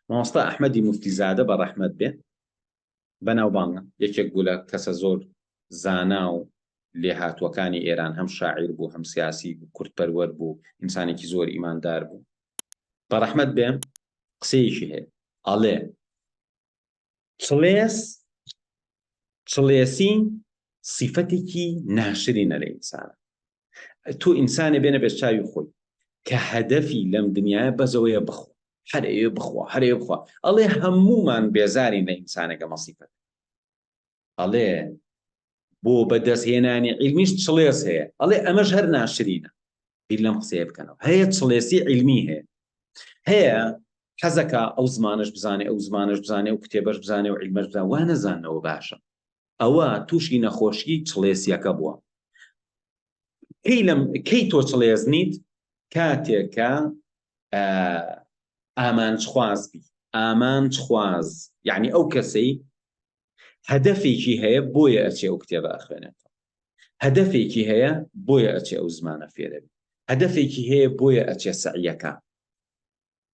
مامۆستا ئەحمەدی موفتیزادە بە ڕەحمەت بێ بەناوبانگە یەکێک بوو لە کەسە زۆر زانا و لێهاتووەکانی ئێران، هەم شاعیر بوو، هەم سیاسی بوو، کورتپەروەر بوو، ئینسانێکی زۆر ئیماندار بوو. بە ڕەحمەت بێ قسەیەکی هەیە، ئەڵێ چڵێسی سیفەتێکی ناشرینە لە ئینسانە. تۆ ئینسانێ بێنە بێت چاوی خۆی کە هەدەفی لەم دنیاە بەزەوەیە بخۆ، هەرەیە بخوا هەرەیە بخوا. ئەڵێ هەمومان بێزارین لە ئینسانێکە مەسیفەت. ئەڵێ بۆ بەدەستهێنانی علمیش چڵێس هەیە، ئەڵێ ئەمەش هەر ناشرینە. بیر لەم قسەیە بکەنەوە. هەیە چڵێسی علمی هەیە حەزەکە ئەو زمانش بزانێ، ئەو زمانش بزانێ، و کتێبەش بزانێ، و علمەش بزانێ، وا نەزانەوە باشە. ئەوە تووشی نەخۆشی چڵێسیەکە بووە. کەی تۆ چڵێزنیت؟ کاتێکە ئامانجخواز بی. ئامانجخواز یعنی ئەو کەسەی هەدەفێکی هەیە بۆیە ئەچێ ئەو کتێبە ئەخوێنێتەوە، هەدەفێکی هەیە بۆیە ئەچێ ئەو زمانە فێرە بی، هەدەفێکی هەیە بۆیە ئەچێ سەعیەکە.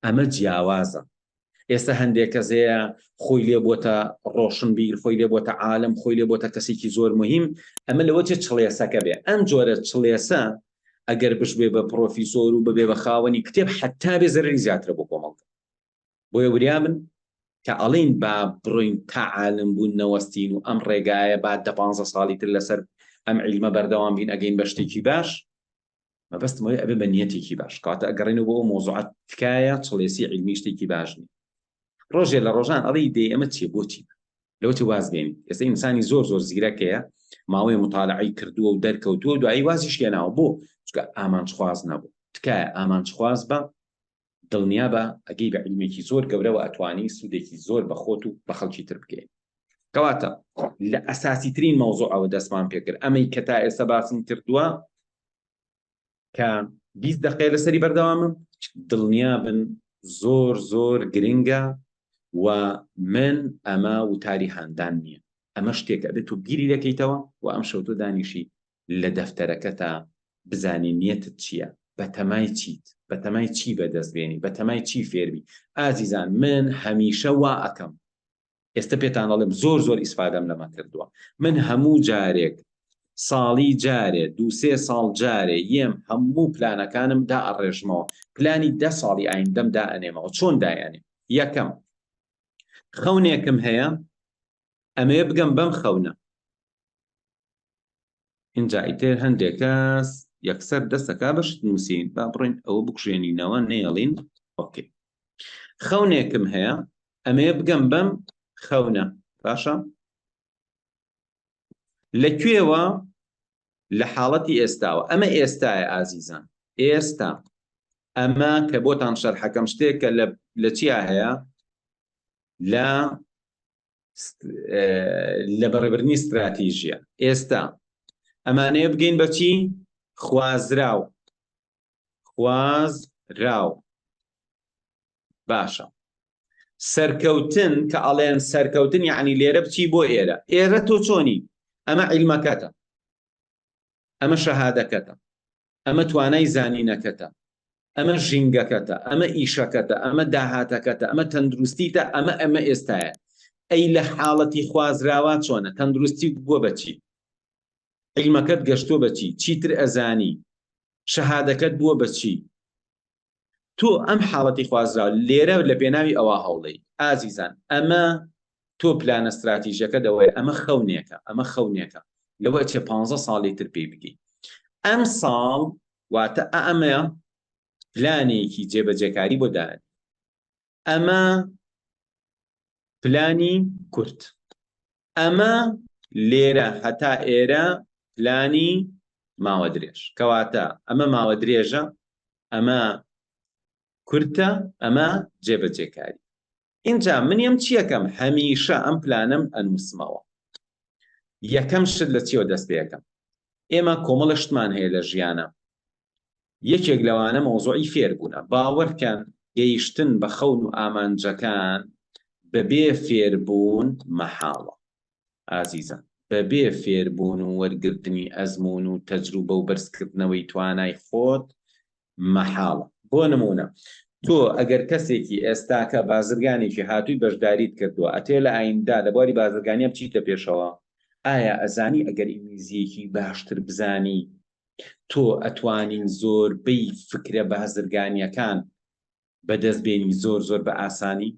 ئەمە جیاوازە. ئێستا هەندێک کەس هەیە خۆی لێ بۆتە ڕۆشنبیر، خۆی لێ بۆتە عالم، خۆی لێ بۆتە کەسێکی زۆر مهم. ئەمە لەوە چێ چڵێسەکە بێ. ئەم جۆرە چڵێسە ئەگەر بشبێ بە پرۆفیسۆر و ببێ بە خاوەنی کتێب حتا بێ زەرری زیاترە بۆ کۆمەڵگە. بۆیە وریا بن کە ئەڵێن با بڕۆین تا عالم بوون نەوەستین و ئەم ڕێگایە با 10-15 ساڵی تر لەسەر ئەم عیلمە بەردەوام بین ئەگەین بە شتێکی باش. مەبەستمەوەی ئەبێ بە نیەتێکی باش. کاتە ئەگەڕێنەوە بۆ ئەو مۆزوعات تکایە چڵێسی علمی شتێکی باش نیە. ڕۆژێ لە ڕۆژان ئەڵێ دێ ئەمە چیە بۆچی لەوتی وازبێنی. ئێستا ئینسانی زۆر زیرەکەیە، ماوەی مطالعەی کردووە و دەرکەوتووە و دوایی وازیش هێناوە. بۆ چونکە ئامانجخواز نەبوو. تکایە ئامانجخواز بە، دڵنیا بە ئەگەی بە علمێکی زۆر گەورەوە ئەتوانی سوودێکی زۆر بە خۆت و بە خەڵکی تر بکەین. کەواتە لە ئەساسی ترین مەوزوعەوە دەستمان پێکرد، ئەمەی کە تا ئێستا باسم کردووە کە 20 دقیقە لەسەری بەردەوامم، دڵنیا بن زۆر گرنگە و من ئەمە وتاری هاندان نییە. ئەمە شتێکە دێت و گیری دەکەیتەوە و ئەم شەو تۆ دانیشی لە دەفتەرەکەتە بزانی نیەتت چییە، بە تەمای چیت، بە تەمای چی بەدەستبێنی، بە تەمای چی فێربی. ئازیزان من هەمیشە وا ئەکەم. ئێستا پێتان دەڵێم زۆر ئیسفادەم لەمە کردووە. من هەموو جارێک ساڵی جارێ 2-3 ساڵ جارێ یەم هەموو پلانەکانم دا ئەڕێژمەوە. پلانی 10 ساڵی ئایندەم دا ئەنێمەوە. چۆن دایانێ؟ یەکەم خەونێکم هەیە، ئەمەیە بگەم بەم خەونە. اینجا ئیتر هەندێک کەس یەکسەر دەستەکا بەشت نووسین، با بڕۆین ئەوە بکوژێنینەوە نێڵین. ئۆکێ. خەونێکم هەیە، ئەمەیە بگەم بەم خەونە. باشە؟ لەکوێوە؟ لە حاڵەتی ئێستاوە. ئەمە ئێستایە ئازیزان، ئێستا. ئەمە کە بۆتان شەرحەکەم شتێکە لە چیا هەیە؟ لە بەڕێبردنی استراتیژیە. ئێستا ئەمانەیە بگەین بەچی؟ خوازراو. باشە. سەرکەوتن کە ئەڵێن سەرکەوتن یعنی لێرە بچی بۆ ئێرە. ئێرە تۆ چۆنی؟ ئەمە عیلمەکەتە، ئەمە شەهادەکەتە، ئەمە توانای زانینەکەتە، ئەمە ژینگەکەتە، ئەمە ئیشەکەتە، ئەمە داهاتەکەتە، ئەمە تەندروستیتە، ئەمە ئێستایە. ئەی لە حاڵەتی خوازراوە چۆنە؟ تەندروستی بووە بەچی؟ عیلمەکەت گەشتۆ بەچی؟ چیتر ئەزانی؟ شەهادەکەت بووە بەچی؟ تۆ ئەم حاڵەتی خوازراوە لێرە لە پێناوی ئەوە هەوڵی. ئازیزان ئەمە تۆ پلانە استراتیژیەکە دەوەیە. ئەمە خەونێکە لەوە چێ 15 ساڵی تر پێی بگەی. ئەم ساڵ واتە ئەمە پلانێکی جێبەجێکاری بۆ دان. ئەمە پلانی کورت. ئەمە لێرە هەتا ئێرە پلانی ماوە درێژ. کەواتە ئەمە ماوە درێژە، ئەمە کورتە، ئەمە جێبەجێکاری. اینجا منیم چیەکەم؟ هەمیشە ئەم پلانم ئەنووسمەوە. یەکەم شت لە چیەوە دەست پێەکەم؟ ئێمە کۆمەڵە شتمان هەیە لە ژیانە. یەکێک لەوانە مۆزوعی فێربوونە. باوەڕکەن گەیشتن بە خەون و ئامانجەکان بەبێ فێربوون مەحاڵە. ئازیزان بەبێ فێربوون و وەرگرتنی ئەزمون و تەجروبە و بەرزکردنەوەی توانای خۆت مەحاڵە. بۆ نمونە تۆ ئەگەر کەسێکی ئێستاکە بازرگانێکی هاتووی بەشداریت کردووە ئەتێ لە ئایندا لە بواری بازرگانیە بچیتە پێشەوە، ئایا ئەزانی ئەگەر ئینگلیزیەکی باشتر بزانی تۆ ئەتوانین زۆربەی فکرە بازرگانیەکان بەدەستبێنی زۆر بە ئاسانی؟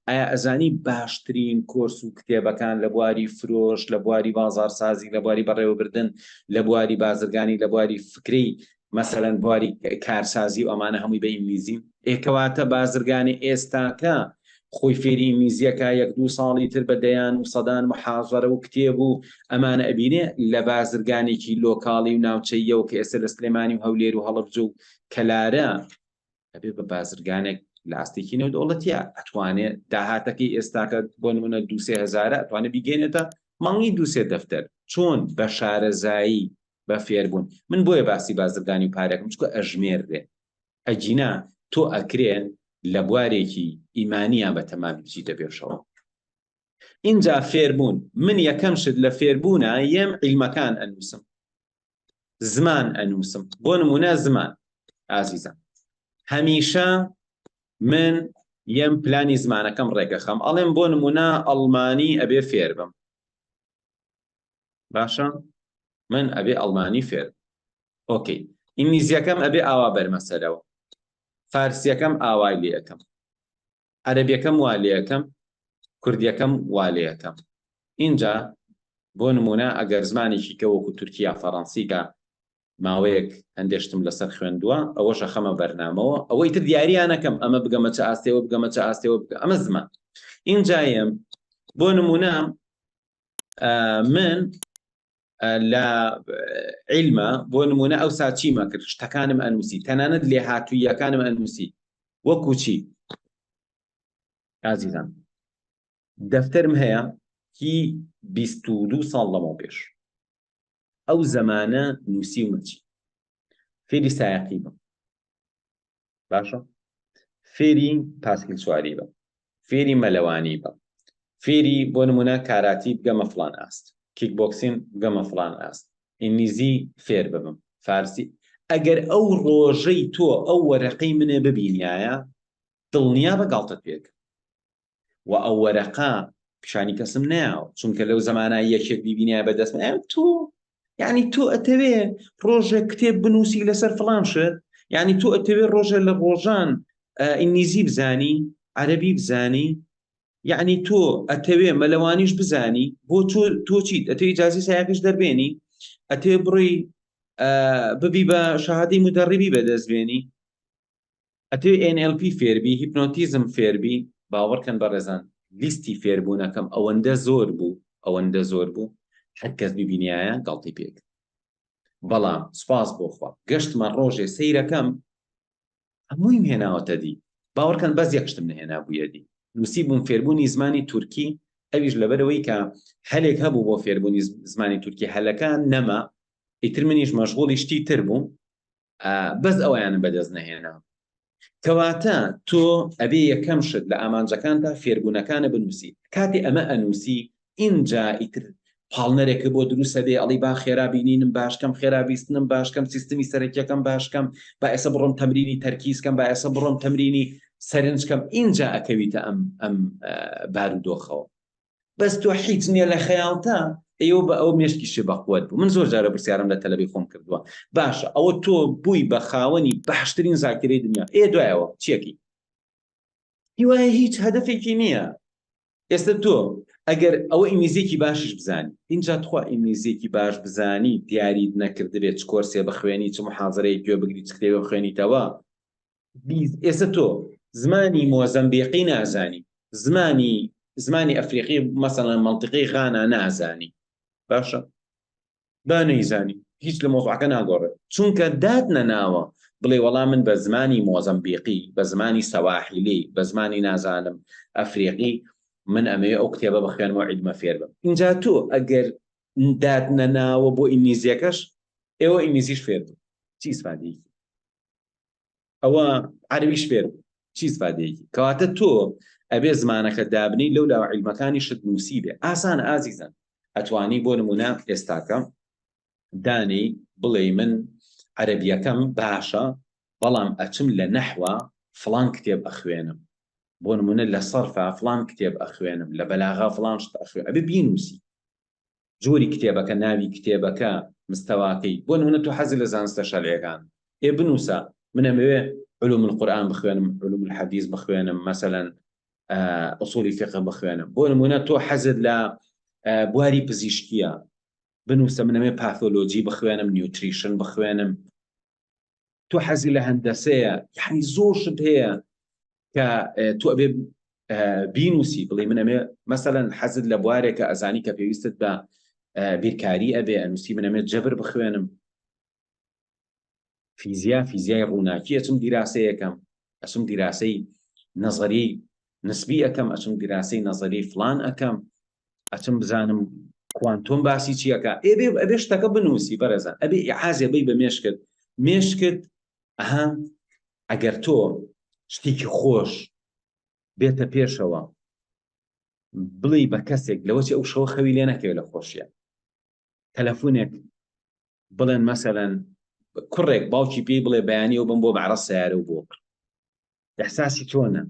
ئایا ئەزانی باشترین کۆرس و کتێبەکان لە بواری فرۆش، لە بواری بازارسازی، لە بواری بەڕێوەبردن، لە بواری بازرگانی، لە بواری فکری مەسەلەن بواری کارسازی و ئەمانە هەمووی بە ئینگلیزی؟ ئێکەواتە بازرگانی ئێستاکە خۆی فێری ئینگلیزیەکە 1-2 ساڵی تر بە دەیان و سەدان محاضەرە و کتێب و ئەمانە ئەبینێ لە بازرگانێکی لۆکاڵی و ناوچەیەوە کە ئێستا لە سلێمانی و هەولێر و هەڵەبجە و کەلارە ئەبێ بە بازرگانێک لاستێکی نێودەوڵەتیە ئەتوانێت داهاتەکەی ئێستاکە بۆ نمونە 2-3 هەزارە ئەتوانێت بیگەێنێتە مانگی 2-3 دەفتەر چۆن بە شارەزایی بە فێربوون. من بۆیە باسی بازرگانی و پارێکم چکە ئەژمێردێ ئەجینا تۆ ئەکرێن لە بوارێکی ئیمانیان بە تەمامی بچیتە پێشەوە. اینجا فێربوون، من یەکەم شت لە فێربوونە یەم عیلمەکان ئەنووسم، زمان ئەنووسم. بۆ نمونە زمان ئازیزان، هەمیشە من یەم پلانی زمانەکەم ڕێگەخەم، ئەڵێم بۆ نمونە ئەڵمانی ئەبێ فێر بم، باشە من ئەبێ ئەڵمانی فێر بم، ئۆکەی. ئینگلیزیەکەم ئەبێ ئاوا بەرمەسەرەوە، فارسیەکەم ئاوای لێ یەکەم، عەرەبیەکەم وا لێ یەکەم، کوردیەکەم وا لێ یەکەم. اینجا بۆ نمونە ئەگەر زمانێکی کە وەکو تورکیا فەڕەنسیکە ماوەیەک هەندێشتم لەسەر خوێندووە، ئەوەشە خەمە بەرنامەوە، ئەوەی تر دیاریانەکەم ئەمە بگەمە چە ئاستێوە بگەمە چە ئاستێوە بگە، ئەمە زمان. اینجایم بۆ نمونە من لە عیلمە بۆ نمونە ئەو ساچیمە کرد شتەکانم ئەنووسی، تەنانەت لێ هاتوویەکانم ئەنووسی، وەکو چی ئازیزان دەفتەرم هەیە هی 22 ساڵ لەمەوە پێش، ئەو زەمانە نووسیومە چی فێری سایەقی بم، باشە فێری پاسکیل سواری بم، فێری مەلەوانی بم، فێری بۆ نمونە کاراتی بگەمە فڵان ئاست، کیک بۆکسین بگەمە فڵان ئاست، ئینگلیزی فێر ببم، فارسی. ئەگەر ئەو ڕۆژەی تۆ ئەو وەرەقەی منێ ببینایە دڵنیا بەگاڵتت پێک و ئەو وەرەقا پیشانی کەسم نایەوە، چونکە لەو زەمانە یەکێک بیبینایە بەدەست تۆ یعنی تۆ ئەتەوێ ڕۆژێک کتێب بنووسی لەسەر فڵان شت، یعنی تۆ ئەتەوێ ڕۆژێ لە ڕۆژان ئینگلیزی بزانی، عەرەبی بزانی، یعنی تۆ ئەتەوێ مەلەوانیش بزانی، بۆ تۆ چیت ئەتەوێ ئیجازەی سایەقیش دەربێنی، ئەتەوێ بڕۆی ببی بە شەهادەی مودەڕیبی بەدەستبێنی، ئەتەوێ NLP فێربی، هیپنۆتیزم فێربی. باوەڕکەن بەڕێزان لیستی فێربوونەکەم ئەوەندە زۆر بوو هەر کەس ببینایە گاڵتەی پێک. بەڵام سوپاس بۆخوا گەشتمە ڕۆژێ سەیرەکەم هەموویم هێناوەتە دی، باوەڕکەن بەس یەکشتم نهێنا بوویە دی، نووسی بووم فێربوونی زمانی تورکی، ئەویش لەبەرەوەی کە هەلێک هەبوو بۆ فێربوونی زمانی تورکی، هەلەکان نەما، ئیتر منیش مەشغوڵی شتی تر بووم، بەس ئەویانم بەدەست نەهێنا. کەواتە تۆ ئەبێ یەکەم شت لە ئامانجەکاندا فێربوونەکانە بنووسی، کاتی ئەمە ئەنووسی ئینجا ئیتر پاڵنەرێکە بۆ دروستە بێ ئەڵی با خێرا بینینم باشکەم، خێرا بیستنم باشکەم، سیستمی سەرەکیەکەم باشکەم، با ئێستا بڕۆم تەمرینی تەرکیزکەم، با ئێستا بڕۆم تەمرینی سەرنجکەم، اینجا ئەکەویتە ئەم بارودۆخەوە. بەس تۆ هیچ نییە لە خەیاڵتا ئێوە بە ئەو مێشکیشی بەقوت بوو. من زۆر جارە پرسیارم لە تەلەبی خۆم کردووە، باشە ئەوە تۆ بووی بە خاوەنی باشترین زاکرەی دنیا، دوایەوە چیەکی؟ هیوایە هیچ هەدەفێکی نییە. ئێستا تۆ ئەگەر ئەوە ئینگلیزیێکی باشش بزانی، اینجا تخوا ئینگلیزیێکی باش بزانی دیاریت نەکردبێت چ کۆرسێ بخوێنی، چ محاضرەیەک گوێ بگری، چ کتێبێک بخوێنیتەوە، ئێستا تۆ زمانی مۆزەمبیقی نازانی، زمانی ئەفریقی مەسەڵەن مەنتیقەی غانا نازانی، باشە با نەیزانی هیچ لە مۆزوعەکە ناگۆڕێت، چونکە داد نەناوە بڵێ وەڵام من بە زمانی مۆزەمبیقی، بە زمانی سەواحیلی، بە زمانی نازانم ئەفریقی من ئەمەوێ ئەو کتێبە بخوێنمەوە عیلمە فێر بم. اینجا تۆ ئەگەر داد نەناوە بۆ ئینگلیزیەکەش ئێوە ئینگلیزیش فێر بوو، چی ئیسفادەیەکی؟ ئەوە عەرەبیش فێر بوو، چی ئیسفادەیەکی؟ کەواتە تۆ ئەبێ زمانەکە دابنی لەو لاوە عیلمەکانی شت نووسی بێ. ئاسانە ئازیزان، ئەتوانی بۆ نمونە ئێستاکە دانی بڵێ من عەرەبیەکەم باشە، بەڵام ئەچم لە نەحوە فڵان کتێب ئەخوێنم، بۆ نمونە لە سەرفا فڵان کتێب ئەخوێنم، لە بەلاغا فڵان شت ئەخوێنم، ئەبێ بینووسی جۆری کتێبەکە، ناوی کتێبەکە، مستەواکەی. بۆ نمونە تۆ حەزی لە زانستە شەرعیەکان، بنووسە من ئەمەوێ علوم القورآن بخوێنم، علوم الحەدیث بخوێنم، مەسەلەن ئوسولی فقه بخوێنم. بۆ نمونە تۆ حەزت لە بواری پزیشکیە، بنووسە من ئەمێ پاثۆلۆجی بخوێنم، نیوتریشن بخوێنم. تۆ حەزی لە هەندەسەیە، یعنی زۆر شت هەیە کە تۆ ئەبێ بینووسی بڵێ من ئەمێ مەسەلەن حەزت لە بوارێکە ئەزانی کە پێویستت بە بیرکاری ئەبێ، ئەنووسی من ئەمێ جەبر بخوێنم. فیزیای ڕووناکی ئەچم دیراسەی یەکەم، ئەچم دیراسەی نەزەری نسبی ئەەکەم، ئەچم دیراسەی نەزەری فڵان ئەەکەم، ئەچم بزانم کوانتۆم باسی چیەکە. ئەبێ شتەکە بنووسی بەرەزان، ئەبێ ئیعازێ بی بە مێشکت ئەها ئەگەر تۆ شتێکی خۆش بێتە پێشەوە بڵێ بە کەسێک لەوەی ئەو شەوە خەوی لێ نەکەوێت لە خۆشیە، تەلەفۆنێک بڵێن مەسەلەن کوڕێک باوکی پێی بڵێ بەیانی و بم بۆ بەعرە سیارە و بۆ ئەحساسی تۆنە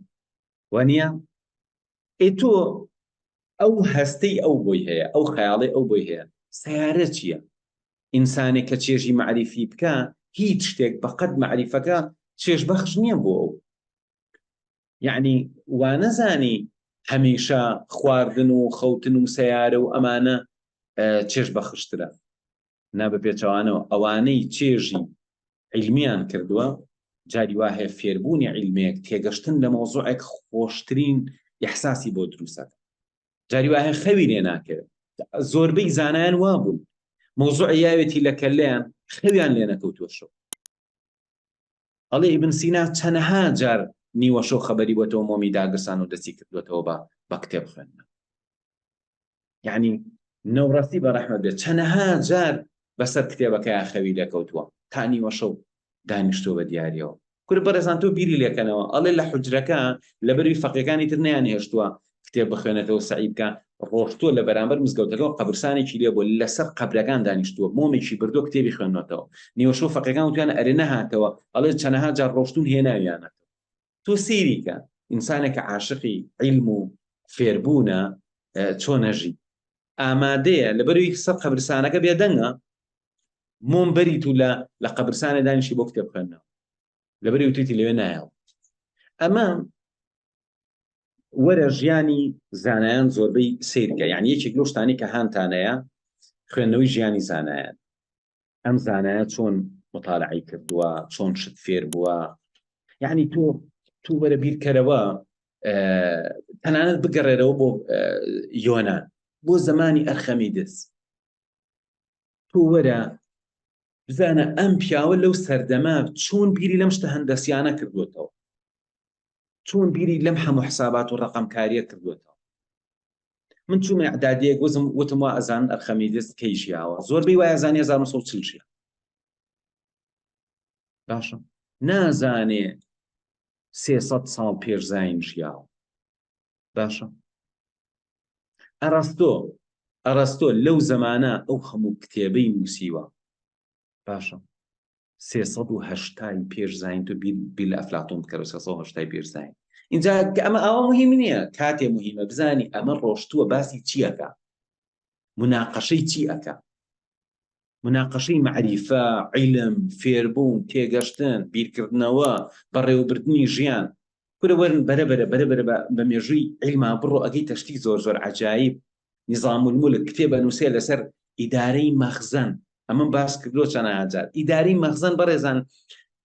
وانە تۆ ئەو هەستەی ئەو بۆی هەیە، ئەو خەیاڵی ئەو بۆی هەیە. سیارە چییە؟ ئینسانێک کە چێژی معریفی بکە هیچ شتێک بەقەد معریفەکە چێژبەخش نییە بۆ ئەو. یعنی وانەزانی هەمیشە خواردن و خەوتن و سیارە و ئەمانە چێژ بەخشترە، نابە پێچەوانەوە. ئەوانەی چێژی عیلمیان کردووە جاری وا هەیە فێربوونی عیلمێک، تێگەشتن لە مۆزوعێک خۆشترین ئیحساسی بۆ دروستەکە. جاری وا هەیە خەوی لێ ناکەوێت. زۆربەی زانایان وا بوون مۆزوع یاوێتی لە کەلەیان خەویان لێ نەکەوتووە شەو. ئەڵێ ئیبن سینا چەندەها جار نیوە شەو خەبەری بۆتەوە مۆمی داگرسان و دەستی کردوێتەوە بە کتێب خوێندن. یعنی نەوڕەتی بە ڕەحمەت بێت چەندەها جار بەسەر کتێبەکەیان خەوی لێکەوتووە تا نیوە شەو دانیشتۆ بە دیاریەوە. کورد بەڕێزان تۆ بیری لێکەنەوە ئەڵێ لە حوجرەکە لەبەروی فەقیەکانی تر نەیان هێشتووە کتێب بخوێنێتەوە سەعی بکە، ڕۆشتووە لە بەرامبەر مزگەوتەکەەوە قەبرستانێکی لێ بۆ لەسەر قەبرەکان دانیشتووە، مۆمێکی بردۆ کتێبی خوێندنەوەتەوە. نیوە شەو فەقیەکان وتیانە ئەرێ نەهاتەوە، ئەڵێ چەندەها جار ڕۆشتون هێناویانەوە. تۆ سەیریکە ئینسانێکە عاشقی عیلم و فێربوونە چۆنەژی ئامادەیە لەبەروی سەر قەبرستانەکە بێدەنگە مۆم بەریت و لە قەبرستانە دانیشی بۆ کتێب خوێندنەوە لەبەری وتیتی لەوێ نایەوە. ئەمە وەرە ژیانی زانایان زۆربەی سیرکە، یعنی یەکێک لەو شتانی کە هانتانەیە خوێندنەوەی ژیانی زانایان. ئەم زانایە چۆن مطالعی کردووە، چۆن شت فێر بووە. یعنی تۆ وەرە بیرکەرەوە تەنانەت بگەڕێرەوە بۆ یۆنان، بۆ زمانی ئەرخەمیدس. تۆ وەرە بزانە ئەم پیاوە لەو سەردەما چۆن بیری لەم شتە هەندەسیانە کردوێتەوە، چۆن بیری لەم هەموو حسابات و ڕەقەمکاریە کردوێتەوە. من چوومە ئەعدادیەک وتم وا ئەزان ئەرخەمیدس کەی ژیاوە، زۆربەی وایە زانی 1940 ژیاوە. باشە نازانێ 300 ساڵ پێش زاین ژیاوە. باشە ئەرەستۆ لەو زەمانە ئەو هەموو کتێبەی نووسیوە. باشە 380 پێش زاین تو بیر لە ئەفلاتۆن بکەرەوە 380 پێش زاین. اینجا ئەمە ئەوە مهم نییە، کاتێ مهمە بزانی ئەمە ڕۆشتووە باسی چیەکە، مناقەشەی چی ئەکە، مناقەشەی معریفە، عیلم، فێربوون، تێگەشتن، بیرکردنەوە، بەڕێوەبردننی ژیان. کورە وەرن بەرەبەرە بە مێژووی عیلما بڕۆ ئەگەی تەشتی زۆر عەجایب. نیزام المولک کتێبە نووسێ لەسەر ئیدارەی مەخزن. ئەمە باس کردۆ چەندەها جار. ئیدارەی مەخزن بەڕێزان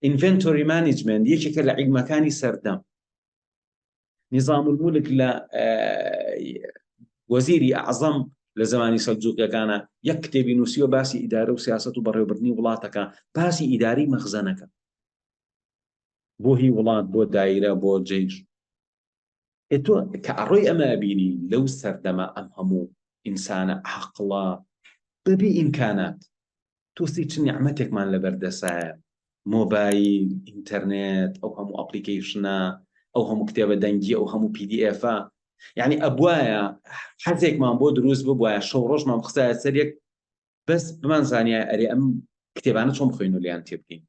ئینڤنتۆری مانیجمنت یەکێکە لە عیلمەکانی سەردەم. نیزام المولک لە وەزیری ئەعزەم لە زمانی سەلجوقیەکانە یەک کتێبی نووسیوە باسی ئیدارە و سیاسەت و بەڕێوەبردننی وڵاتەکە، باسی ئیدارەی مەخزنەکە بۆ هی وڵات، بۆ دایرە، بۆ جێش. تۆ کە ئەڕۆی ئەمە بینی لەو سەردەمە ئەم هەموو ئینسانە عەقڵە بەبێ ئیمکانات، تۆسی چ نیعمەتێکمان لەبەردەسایە، مۆبایل، ئینتەرنێت، ئەو هەموو ئەپلیکیشنە، ئەو هەموو کتێبە دەنگی، ئەو هەموو PDF-ە. یعنی ئەبوایە حەزێکمان بۆ دروست ببوایە شەو ڕۆژمان بخسایە سەرێک بەس بمان زانیە ئەرێ ئەم کتێبانە چۆن بخوێن و لیان تێ بکەین.